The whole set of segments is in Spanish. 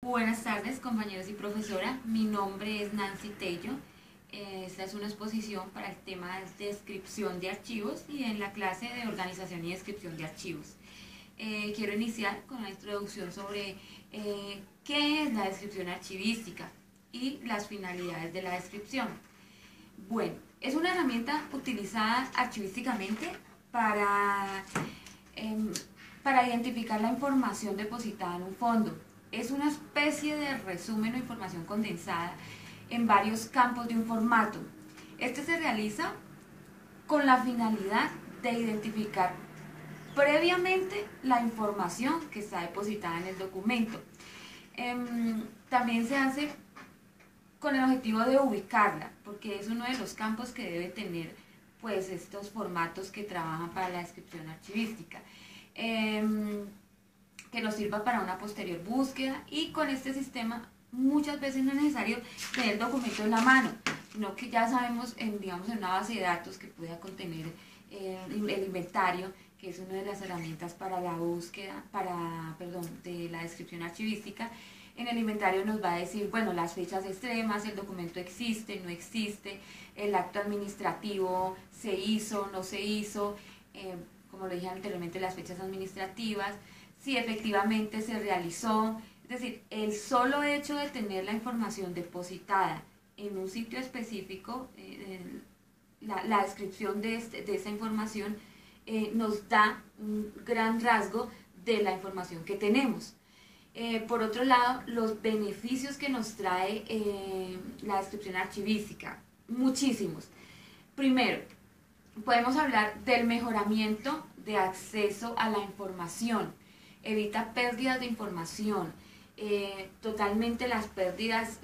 Buenas tardes, compañeros y profesora. Mi nombre es Nancy Tello. Esta es una exposición para el tema de descripción de archivos y en la clase de organización y descripción de archivos. Quiero iniciar con la introducción sobre qué es la descripción archivística y las finalidades de la descripción. Bueno, es una herramienta utilizada archivísticamente para identificar la información depositada en un fondo. Es una especie de resumen o información condensada en varios campos de un formato. Este se realiza con la finalidad de identificar previamente la información que está depositada en el documento. También se hace con el objetivo de ubicarla, porque es uno de los campos que debe tener pues estos formatos que trabajan para la descripción archivística. Que nos sirva para una posterior búsqueda, y con este sistema muchas veces no es necesario tener el documento en la mano, sino que ya sabemos, digamos, en una base de datos que pueda contener el inventario, que es una de las herramientas para la búsqueda, de la descripción archivística. En el inventario nos va a decir, bueno, las fechas extremas, el documento existe, no existe, el acto administrativo se hizo, no se hizo, como lo dije anteriormente, las fechas administrativas, si efectivamente se realizó. Es decir, el solo hecho de tener la información depositada en un sitio específico, la descripción de esta información nos da un gran rasgo de la información que tenemos. Por otro lado, los beneficios que nos trae la descripción archivística, muchísimos. Primero, podemos hablar del mejoramiento de acceso a la información. Evita pérdidas de información, totalmente las pérdidas,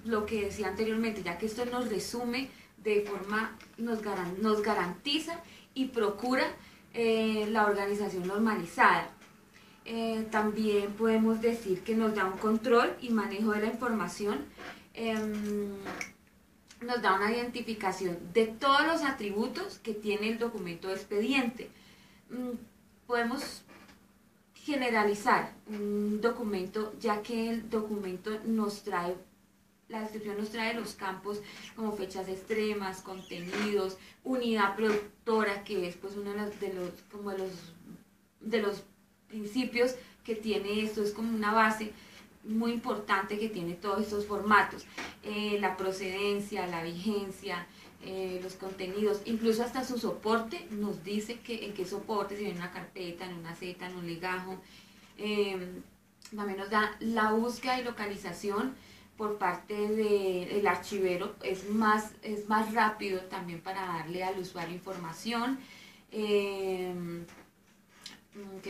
lo que decía anteriormente, ya que esto nos resume de forma, nos garantiza y procura la organización normalizada. También podemos decir que nos da un control y manejo de la información, nos da una identificación de todos los atributos que tiene el documento de expediente. Podemos generalizar un documento, ya que el documento nos trae, la descripción nos trae los campos como fechas extremas, contenidos, unidad productora, que es pues uno de los principios que tiene esto, es como una base muy importante que tiene todos estos formatos, la procedencia, la vigencia, los contenidos, incluso hasta su soporte nos dice en qué soporte, si viene una carpeta, en una Z, en un legajo. También nos da la búsqueda y localización por parte del archivero, es más rápido también para darle al usuario información. ¿Qué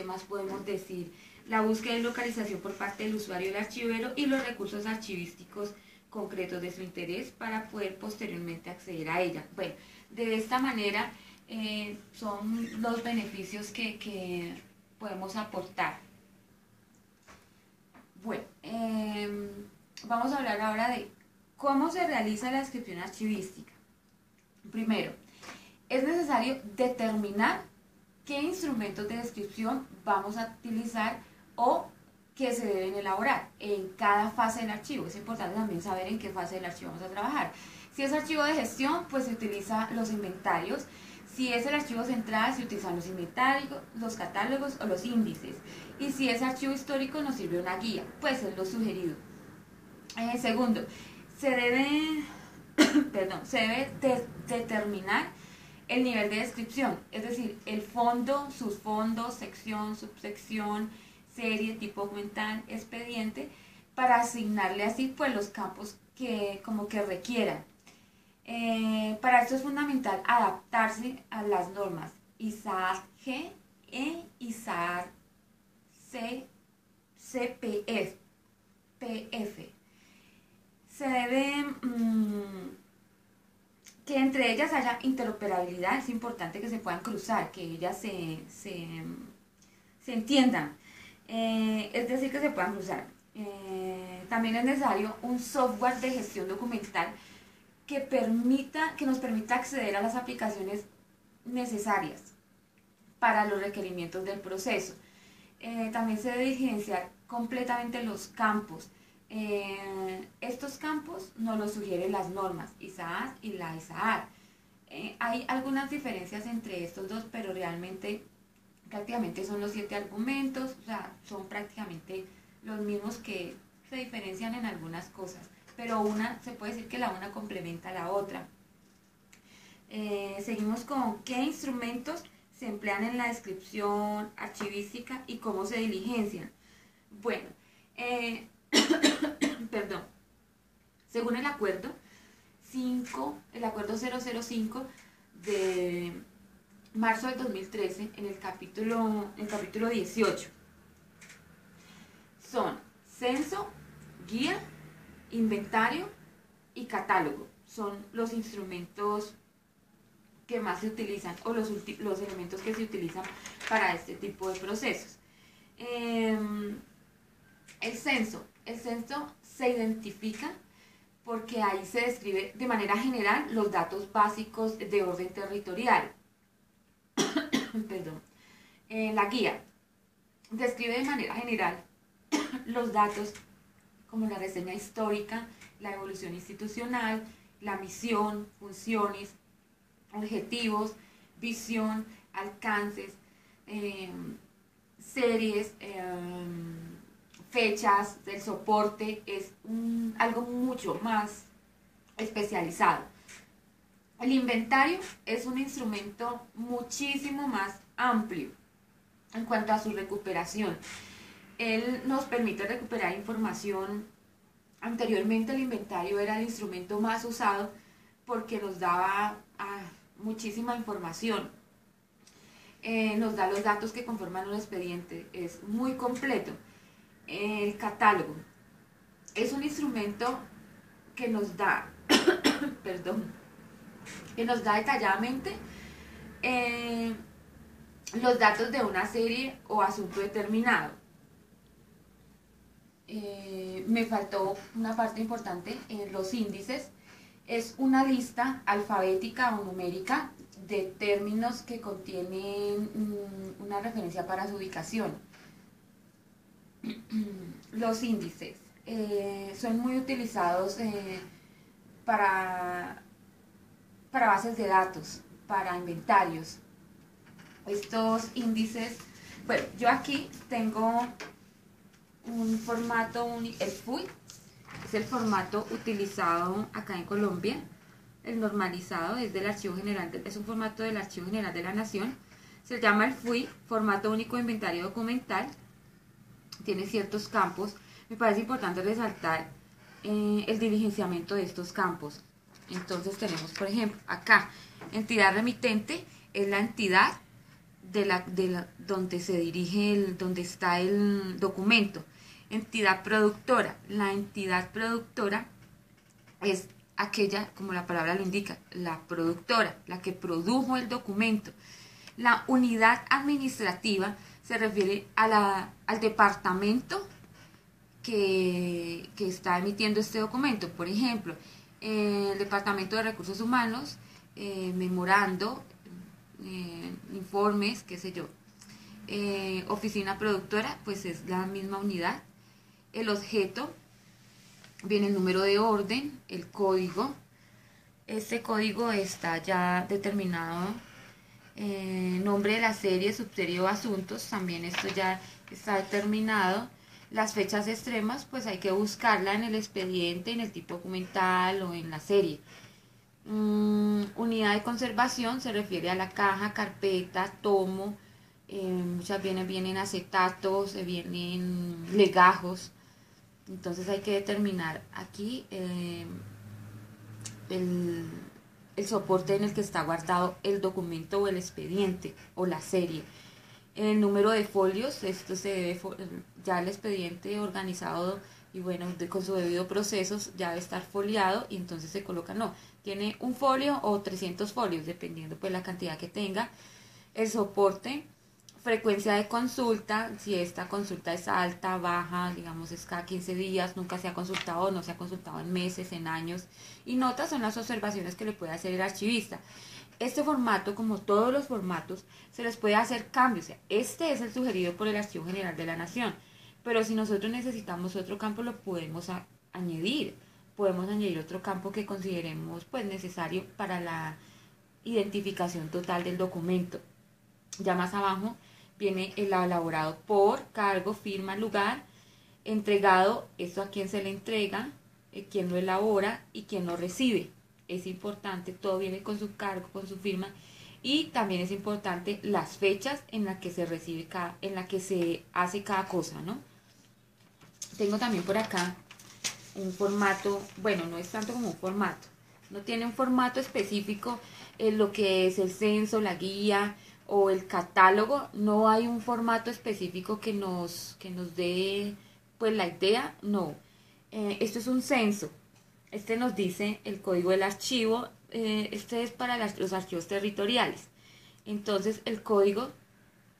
más podemos decir? La búsqueda y localización por parte del usuario y del archivero, y los recursos archivísticos concretos de su interés para poder posteriormente acceder a ella. Bueno, de esta manera son los beneficios que podemos aportar. Bueno, vamos a hablar ahora de cómo se realiza la descripción archivística. Primero, es necesario determinar qué instrumentos de descripción vamos a utilizar o que se deben elaborar en cada fase del archivo. Es importante también saber en qué fase del archivo vamos a trabajar. Si es archivo de gestión, pues se utiliza los inventarios. Si es el archivo central, se utilizan los inventarios, los catálogos o los índices. Y si es archivo histórico, nos sirve una guía, pues es lo sugerido. Segundo, se debe determinar el nivel de descripción, es decir, el fondo, subfondos, sección, subsección, serie, tipo documental, expediente, para asignarle así pues los campos que requieran. Para esto es fundamental adaptarse a las normas ISAR G e ISAR CPF. Se debe que entre ellas haya interoperabilidad, es importante que se puedan cruzar, que ellas se entiendan, es decir, que se puedan cruzar. También es necesario un software de gestión documental que nos permita acceder a las aplicaciones necesarias para los requerimientos del proceso. También se debe diligenciar completamente los campos. Estos campos nos los sugieren las normas ISAAS y la ISAAR. Hay algunas diferencias entre estos dos, pero realmente prácticamente son los 7 argumentos, o sea, son prácticamente los mismos, que se diferencian en algunas cosas, pero se puede decir que la una complementa a la otra. Seguimos con qué instrumentos se emplean en la descripción archivística y cómo se diligencian. Bueno, perdón, según el acuerdo 005 de marzo del 2013, en el capítulo 18, son censo, guía, inventario y catálogo. Son los instrumentos que más se utilizan, o los elementos que se utilizan para este tipo de procesos. El censo se identifica porque ahí se describe de manera general los datos básicos de orden territorial. Perdón. La guía describe de manera general los datos como la reseña histórica, la evolución institucional, la misión, funciones, objetivos, visión, alcances, series, fechas del soporte. Es algo mucho más especializado. El inventario es un instrumento muchísimo más amplio en cuanto a su recuperación. Él nos permite recuperar información. Anteriormente el inventario era el instrumento más usado porque nos daba muchísima información. Nos da los datos que conforman un expediente. Es muy completo. El catálogo es un instrumento que nos da, que nos da detalladamente los datos de una serie o asunto determinado. Me faltó una parte importante. Los índices es una lista alfabética o numérica de términos que contienen una referencia para su ubicación. Los índices son muy utilizados para bases de datos, para inventarios. Estos índices, bueno, yo aquí tengo un formato, el FUI, es el formato utilizado acá en Colombia. El normalizado es del Archivo General, es un formato del Archivo General de la Nación. Se llama el FUI, Formato Único de Inventario Documental. Tiene ciertos campos. Me parece importante resaltar el diligenciamiento de estos campos. Entonces tenemos, por ejemplo, acá, entidad remitente es la entidad donde se dirige, donde está el documento. Entidad productora. La entidad productora es aquella, como la palabra lo indica, la productora, la que produjo el documento. La unidad administrativa se refiere al departamento que está emitiendo este documento. Por ejemplo, el Departamento de Recursos Humanos, memorando, informes, qué sé yo. Oficina productora, pues es la misma unidad. El objeto, viene el número de orden, el código. Este código está ya determinado. Nombre de la serie, subserie o asuntos, también esto ya está determinado. Las fechas extremas, pues hay que buscarla en el expediente, en el tipo documental o en la serie. Unidad de conservación se refiere a la caja, carpeta, tomo. Muchas vienen acetatos, vienen legajos. Entonces hay que determinar aquí el soporte en el que está guardado el documento o el expediente o la serie. El número de folios, esto se debe, ya el expediente organizado y bueno, con su debido proceso ya debe estar foliado y entonces se coloca, no, tiene un folio o 300 folios, dependiendo pues la cantidad que tenga. El soporte, frecuencia de consulta, si esta consulta es alta, baja, digamos es cada 15 días, nunca se ha consultado, no se ha consultado en meses, en años. Y notas son las observaciones que le puede hacer el archivista. Este formato, como todos los formatos, se les puede hacer cambios. Este es el sugerido por el Archivo General de la Nación. pero si nosotros necesitamos otro campo lo podemos añadir. Podemos añadir otro campo que consideremos pues necesario para la identificación total del documento. Ya más abajo viene el elaborado por, cargo, firma, lugar, entregado, esto a quién se le entrega, quién lo elabora y quién lo recibe. Es importante, todo viene con su cargo, con su firma, y también es importante las fechas en las que se recibe en la que se hace cada cosa, ¿no? Tengo también por acá un formato, bueno, no es tanto como un formato, no tiene un formato específico en lo que es el censo, la guía o el catálogo, no hay un formato específico que nos dé pues la idea, no. Esto es un censo, este nos dice el código del archivo, este es para los archivos territoriales, entonces el código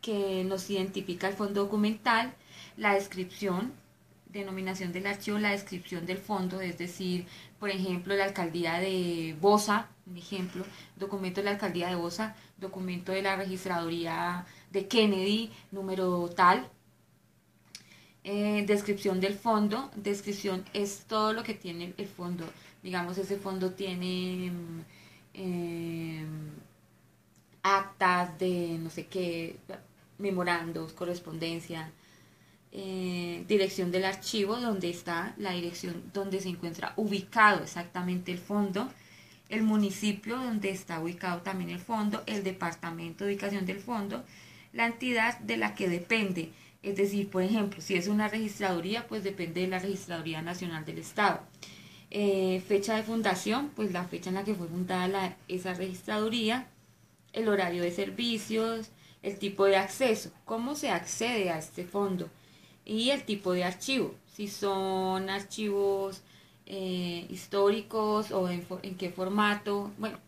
que nos identifica el fondo documental, la descripción, denominación del archivo, la descripción del fondo, es decir, por ejemplo, la alcaldía de Bosa, un ejemplo, documento de la alcaldía de Bosa, documento de la registraduría de Kennedy, número tal. Descripción del fondo, descripción es todo lo que tiene el fondo, digamos, ese fondo tiene eh, actas de no sé qué, memorandos, correspondencia, dirección del archivo, donde está la dirección donde se encuentra ubicado exactamente el fondo, el municipio donde está ubicado también el fondo, el departamento de ubicación del fondo, la entidad de la que depende, es decir, por ejemplo, si es una registraduría, pues depende de la Registraduría Nacional del Estado. Fecha de fundación, pues la fecha en la que fue fundada esa registraduría, el horario de servicios, el tipo de acceso, cómo se accede a este fondo y el tipo de archivo, si son archivos históricos o en qué formato, bueno,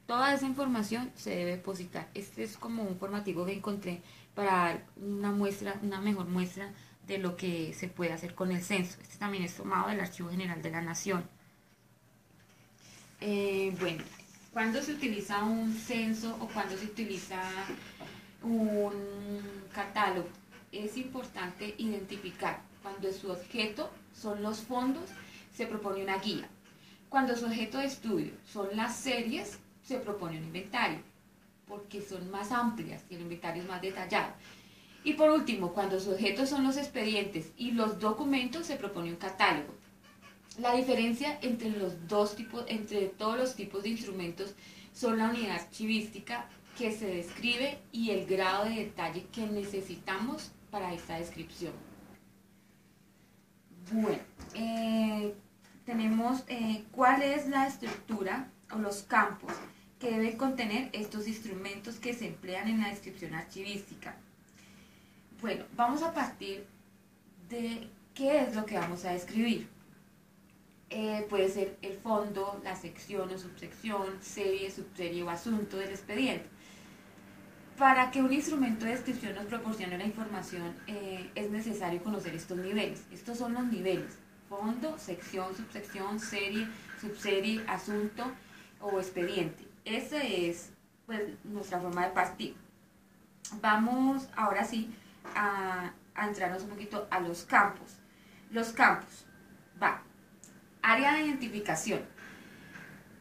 toda esa información se debe depositar. Este es como un formativo que encontré para dar una muestra, una mejor muestra de lo que se puede hacer con el censo. Este también es tomado del Archivo General de la Nación. Bueno, ¿cuándo se utiliza un censo o cuándo se utiliza un catálogo? Es importante identificar cuando su objeto son los fondos, se propone una guía. Cuando su objeto de estudio son las series, se propone un inventario, porque son más amplias y el inventario es más detallado. Y por último, cuando su objeto son los expedientes y los documentos, se propone un catálogo. La diferencia entre los dos tipos, entre todos los tipos de instrumentos, son la unidad archivística que se describe y el grado de detalle que necesitamos para esta descripción. Bueno, tenemos cuál es la estructura o los campos que deben contener estos instrumentos que se emplean en la descripción archivística. Bueno, vamos a partir de qué es lo que vamos a describir. Puede ser el fondo, la sección o subsección, serie, subserie o asunto del expediente. Para que un instrumento de descripción nos proporcione la información, es necesario conocer estos niveles. Estos son los niveles: fondo, sección, subsección, serie, subserie, asunto o expediente. Esa es pues nuestra forma de partir. Vamos ahora sí a entrarnos un poquito a los campos. Los campos. Va. Área de identificación.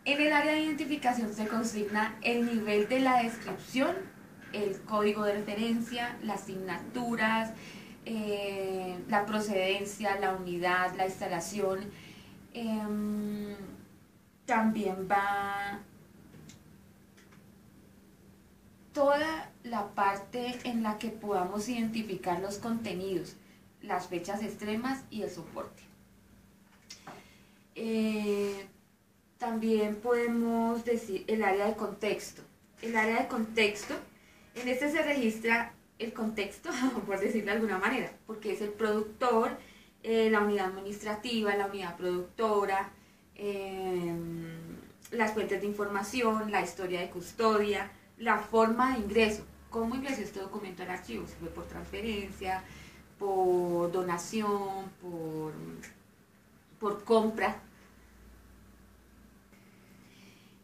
En el área de identificación se consigna el nivel de la descripción, el código de referencia, las asignaturas, la procedencia, la unidad, la instalación. También va toda la parte en la que podamos identificar los contenidos, las fechas extremas y el soporte. También podemos decir el área de contexto. El área de contexto, en este se registra el contexto, por decirlo de alguna manera, porque es el productor, la unidad administrativa, la unidad productora, las fuentes de información, la historia de custodia, la forma de ingreso. ¿Cómo ingresó este documento al archivo? Si fue por transferencia, por donación, por compra.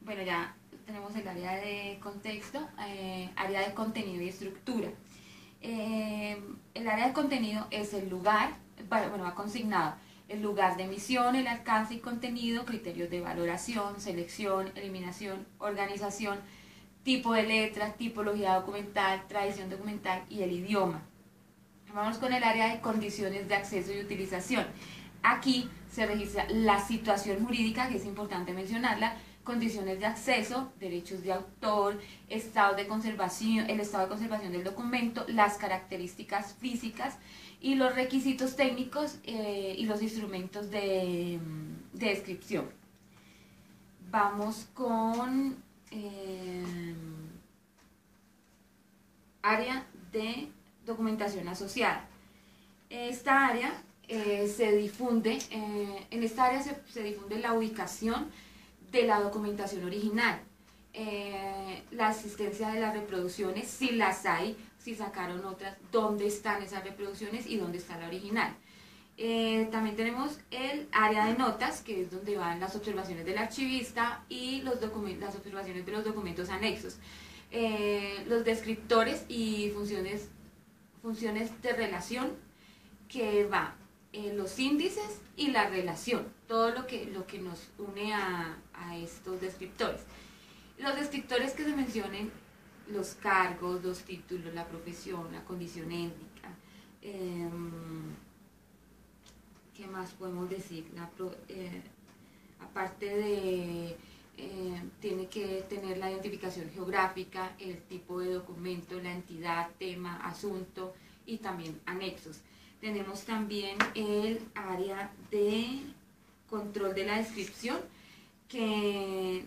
Bueno, ya tenemos el área de contexto, área de contenido y estructura. El área de contenido es el lugar, bueno, va consignado el lugar de emisión, el alcance y contenido, criterios de valoración, selección, eliminación, organización, tipo de letra, tipología documental, tradición documental y el idioma. Vamos con el área de condiciones de acceso y utilización. Aquí se registra la situación jurídica, que es importante mencionarla, condiciones de acceso, derechos de autor, estado de conservación, el estado de conservación del documento, las características físicas y los requisitos técnicos y los instrumentos de descripción. Vamos con área de documentación asociada. Esta área se difunde, en esta área se difunde la ubicación de la documentación original, la asistencia de las reproducciones, si las hay, si sacaron otras, dónde están esas reproducciones y dónde está la original. También tenemos el área de notas, que es donde van las observaciones del archivista y las observaciones de los documentos anexos. Los descriptores y funciones de relación, que va los índices y la relación, todo lo que nos une a estos descriptores. Los descriptores que se mencionen, los cargos, los títulos, la profesión, la condición étnica, ¿qué más podemos decir? Aparte de, tiene que tener la identificación geográfica, el tipo de documento, la entidad, tema, asunto y también anexos. Tenemos también el área de control de la descripción, que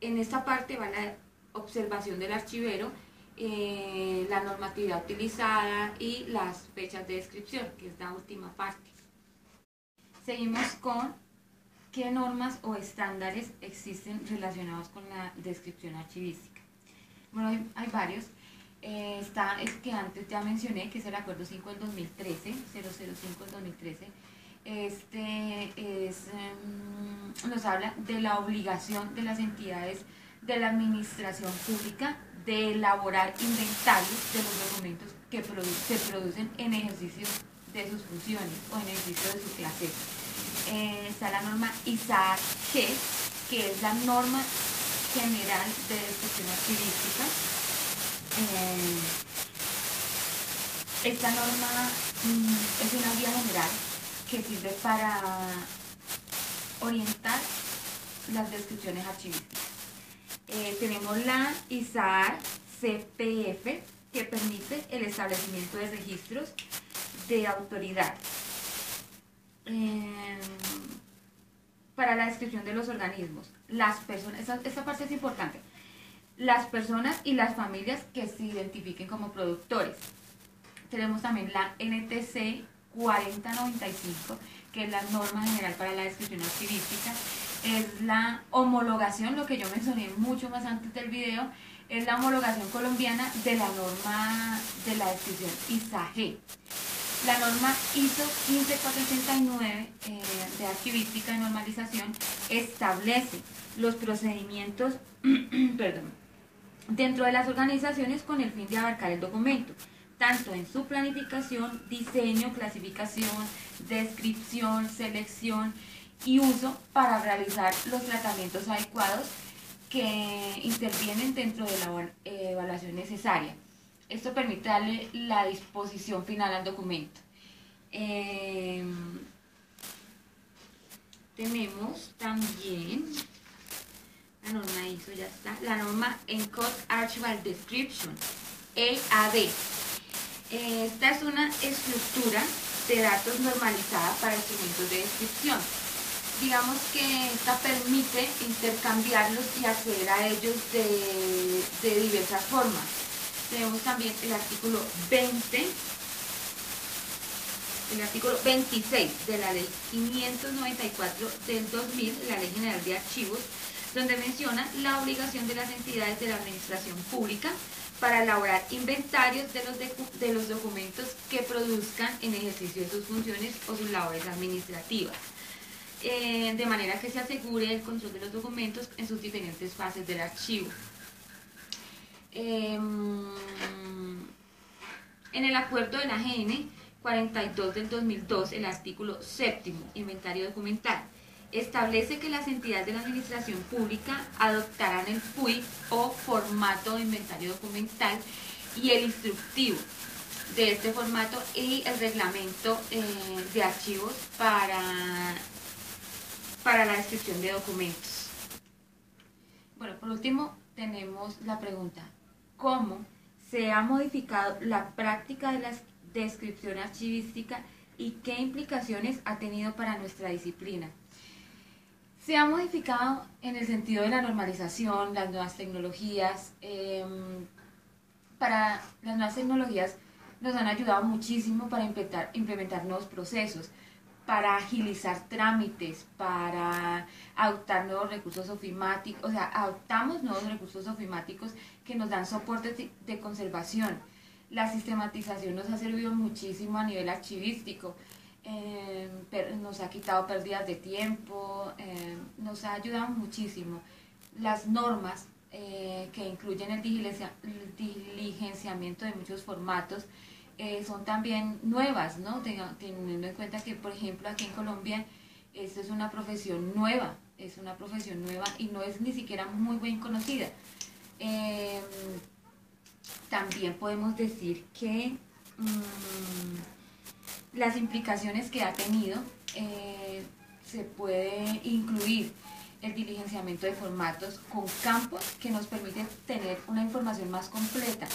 en esta parte va la observación del archivero, la normatividad utilizada y las fechas de descripción, que es la última parte. Seguimos con qué normas o estándares existen relacionados con la descripción archivística. Bueno, hay varios. Está el que antes ya mencioné, que es el Acuerdo 5 del 2013, 005 del 2013. Nos habla de la obligación de las entidades de la administración pública de elaborar inventarios de los documentos que se producen en ejercicio de sus funciones o en ejercicio de su clase. Está la norma ISAAR-G, que es la norma general de descripción archivística. Esta norma es una guía general que sirve para orientar las descripciones archivísticas. Tenemos la ISAAR-CPF, que permite el establecimiento de registros de autoridad para la descripción de los organismos, las personas, esta parte es importante, las personas y las familias que se identifiquen como productores. Tenemos también la NTC 4095, que es la norma general para la descripción archivística. Es la homologación, lo que yo mencioné mucho más antes del video, es la homologación colombiana de la norma de la descripción ISA-G. La norma ISO 15469 de archivística y normalización establece los procedimientos dentro de las organizaciones con el fin de abarcar el documento, tanto en su planificación, diseño, clasificación, descripción, selección y uso para realizar los tratamientos adecuados que intervienen dentro de la evaluación necesaria. Esto permite darle la disposición final al documento. Tenemos también la norma ISO, ya está, la norma Encode Archival Description, EAD. Esta es una estructura de datos normalizada para instrumentos de descripción. Digamos que esta permite intercambiarlos y acceder a ellos de diversas formas. Tenemos también el artículo 26 de la ley 594 del 2000, la ley general de archivos, donde menciona la obligación de las entidades de la administración pública para elaborar inventarios de los documentos que produzcan en ejercicio de sus funciones o sus labores administrativas, de manera que se asegure el control de los documentos en sus diferentes fases del archivo. En el acuerdo de la AGN 42 del 2002, el artículo 7, inventario documental, establece que las entidades de la administración pública adoptarán el FUID o formato de inventario documental y el instructivo de este formato y el reglamento de archivos para la descripción de documentos. Bueno, por último tenemos la pregunta: ¿cómo se ha modificado la práctica de la descripción archivística y qué implicaciones ha tenido para nuestra disciplina? Se ha modificado en el sentido de la normalización, las nuevas tecnologías. Para las nuevas tecnologías nos han ayudado muchísimo para implementar nuevos procesos, para agilizar trámites, para adoptar nuevos recursos ofimáticos, o sea, adoptamos nuevos recursos ofimáticos que nos dan soporte de conservación. La sistematización nos ha servido muchísimo a nivel archivístico, nos ha quitado pérdidas de tiempo, nos ha ayudado muchísimo. Las normas que incluyen el diligenciamiento de muchos formatos son también nuevas, ¿no? Teniendo en cuenta que, por ejemplo, aquí en Colombia esto es una profesión nueva, y no es ni siquiera muy bien conocida. También podemos decir que las implicaciones que ha tenido, se puede incluir el diligenciamiento de formatos con campos que nos permiten tener una información más completa,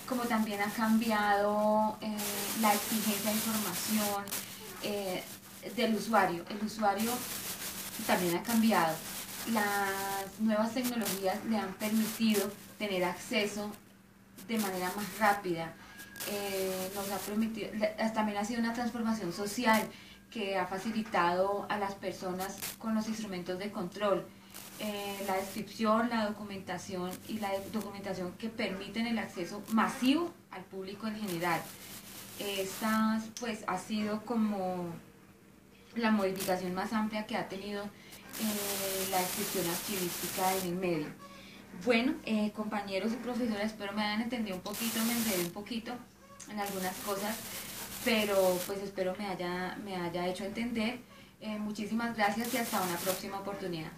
como también ha cambiado la exigencia de información del usuario. El usuario también ha cambiado. Las nuevas tecnologías le han permitido tener acceso de manera más rápida. Nos ha permitido, también ha sido una transformación social que ha facilitado a las personas con los instrumentos de control, la descripción, la documentación y la documentación que permiten el acceso masivo al público en general. Esta pues ha sido como la modificación más amplia que ha tenido la descripción archivística en el medio. Bueno, compañeros y profesores, espero me hayan entendido un poquito, me enredé un poquito en algunas cosas, pero pues espero me haya hecho entender. Muchísimas gracias y hasta una próxima oportunidad.